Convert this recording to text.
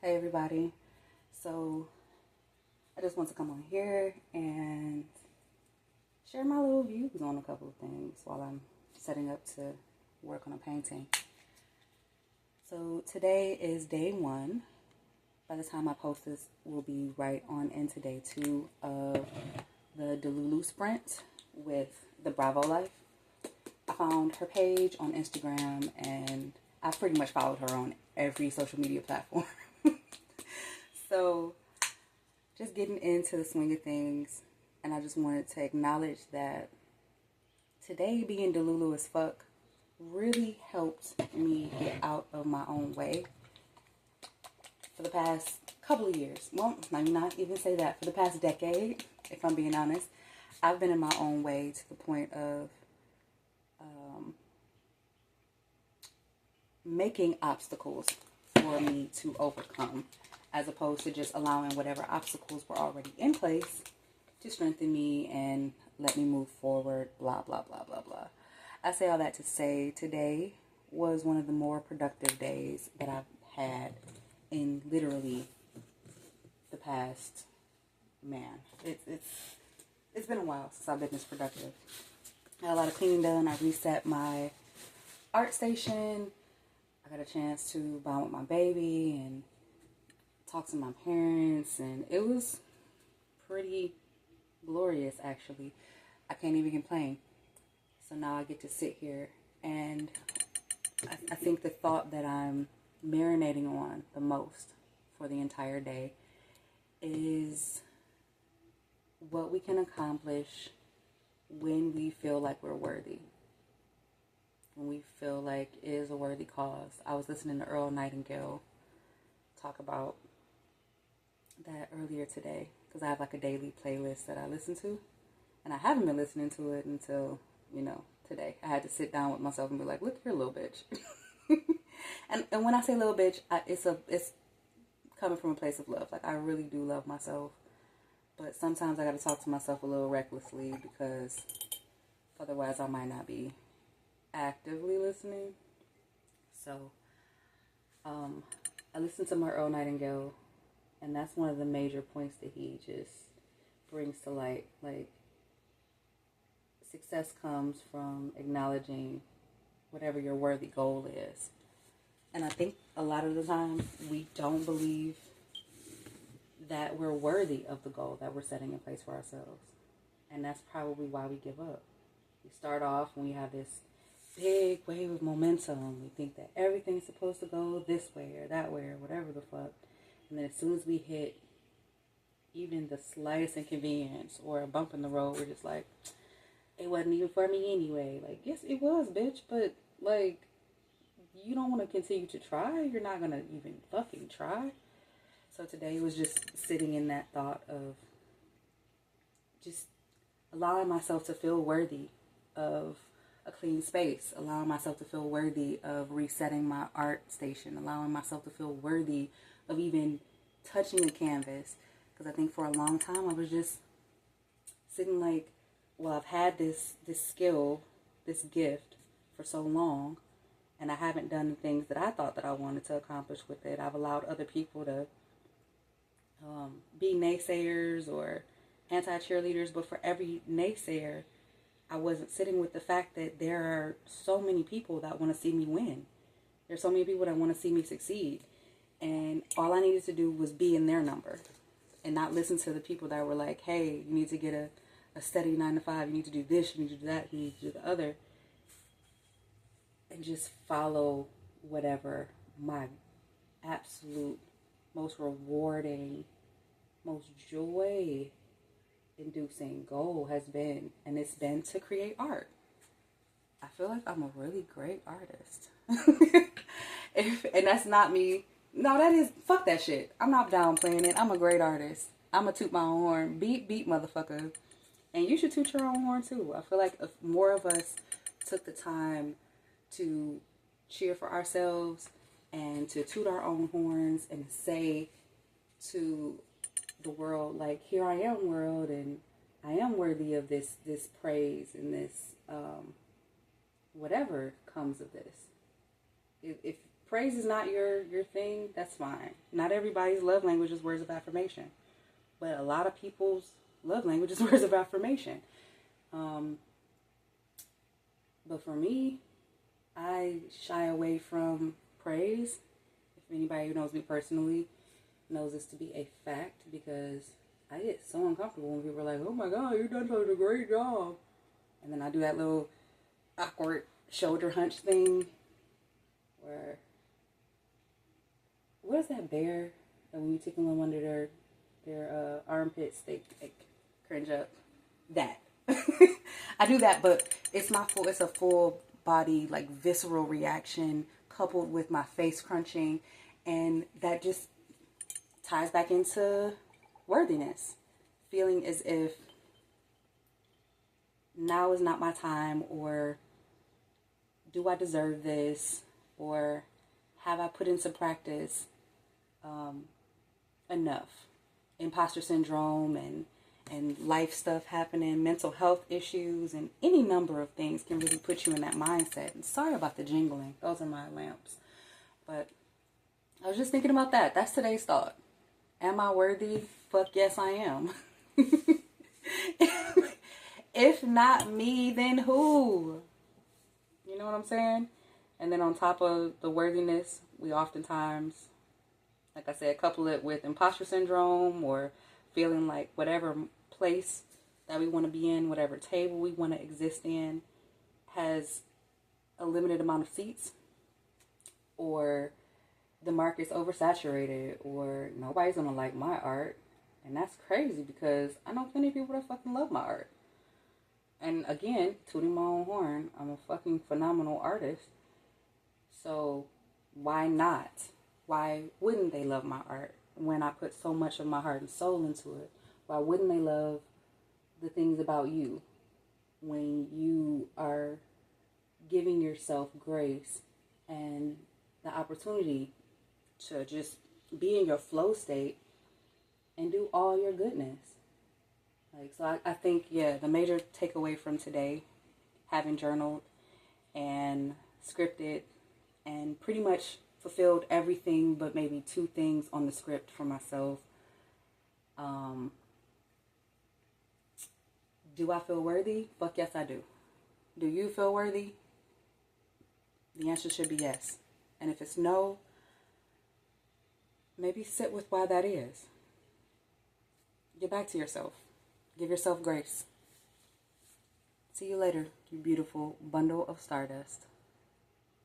Hey everybody. So I just want to come on here and share my little views on a couple of things while I'm setting up to work on a painting. So today is day 1. By the time I post this, we'll be right on into day 2 of the Delulu Sprint with the Bravo Life. I found her page on Instagram and I pretty much followed her on every social media platform. So just getting into the swing of things, and I just wanted to acknowledge that today being Delulu as fuck really helped me get out of my own way for the past couple of years. Well, let me not even say that. For the past decade, if I'm being honest, I've been in my own way to the point of making obstacles for me to overcome, as opposed to just allowing whatever obstacles were already in place to strengthen me and let me move forward, blah, blah, blah, blah, blah. I say all that to say today was one of the more productive days that I've had in literally the past, it's been a while since I've been this productive. I had a lot of cleaning done. I reset my art station. I got a chance to bond with my baby and talk to my parents, and it was pretty glorious, actually. I can't even complain. So now I get to sit here, and I think the thought that I'm marinating on the most for the entire day is what we can accomplish when we feel like we're worthy. When we feel like it is a worthy cause. I was listening to Earl Nightingale talk about that earlier today, because I have like a daily playlist that I listen to, and I haven't been listening to it until, today. I had to sit down with myself and be like, look here, little bitch. and when I say little bitch, it's coming from a place of love. Like, I really do love myself, but sometimes I got to talk to myself a little recklessly, because otherwise I might not be actively listening. So I listened to my Earl Nightingale, and that's one of the major points that he just brings to light. Like, success comes from acknowledging whatever your worthy goal is. And I think a lot of the time we don't believe that we're worthy of the goal that we're setting in place for ourselves. And that's probably why we give up. We start off when we have this big wave of momentum. We think that everything's supposed to go this way or that way or whatever the fuck. And then as soon as we hit even the slightest inconvenience or a bump in the road, we're just like, it wasn't even for me anyway. Like, yes, it was, bitch, but, like, you don't want to continue to try? You're not going to even fucking try? So today was just sitting in that thought of just allowing myself to feel worthy of a clean space, allowing myself to feel worthy of resetting my art station, allowing myself to feel worthy of even touching a canvas. Because I think for a long time I was just sitting like, well, I've had this skill, this gift for so long, and I haven't done the things that I thought that I wanted to accomplish with it. I've allowed other people to be naysayers or anti-cheerleaders, but for every naysayer, I wasn't sitting with the fact that there are so many people that want to see me win. There's so many people that want to see me succeed. And all I needed to do was be in their number and not listen to the people that were like, hey, you need to get a steady 9 to 5. You need to do this. You need to do that. You need to do the other. And just follow whatever my absolute most rewarding, most joy-inducing goal has been. And it's been to create art. I feel like I'm a really great artist. And that's not me. No, that is, fuck that shit. I'm not downplaying it. I'm a great artist. I'm a toot my own horn. Beep, beep, motherfucker. And you should toot your own horn too. I feel like if more of us took the time to cheer for ourselves and to toot our own horns and say to the world, like, here I am, world, and I am worthy of this praise and this whatever comes of this. If praise is not your thing, that's fine. Not everybody's love language is words of affirmation. But a lot of people's love language is words of affirmation. But for me, I shy away from praise. If anybody who knows me personally knows this to be a fact, because I get so uncomfortable when people are like, oh my God, you've done such a great job. And then I do that little awkward shoulder hunch thing where, what is that bear that when you tickle them under their armpits, they cringe up? That. I do that, but it's a full body, like visceral reaction coupled with my face crunching, and that just ties back into worthiness. Feeling as if now is not my time, or do I deserve this, or have I put into practice enough? Imposter syndrome and life stuff happening, mental health issues, and any number of things can really put you in that mindset. And sorry about the jingling. Those are my lamps. But I was just thinking about that. That's today's thought. Am I worthy? Fuck yes, I am. If not me, then who? You know what I'm saying? And then on top of the worthiness, we oftentimes, like I said, couple it with imposter syndrome, or feeling like whatever place that we want to be in, whatever table we want to exist in, has a limited amount of seats, or the market's oversaturated, or nobody's going to like my art. And that's crazy, because I know plenty of people that fucking love my art. And again, tooting my own horn, I'm a fucking phenomenal artist. So why not? Why wouldn't they love my art when I put so much of my heart and soul into it? Why wouldn't they love the things about you when you are giving yourself grace and the opportunity to just be in your flow state and do all your goodness? Like, so I think, yeah, the major takeaway from today, having journaled and scripted and pretty much fulfilled everything but maybe 2 things on the script for myself. Do I feel worthy? Fuck yes, I do. Do you feel worthy? The answer should be yes. And if it's no, maybe sit with why that is. Get back to yourself. Give yourself grace. See you later, you beautiful bundle of stardust.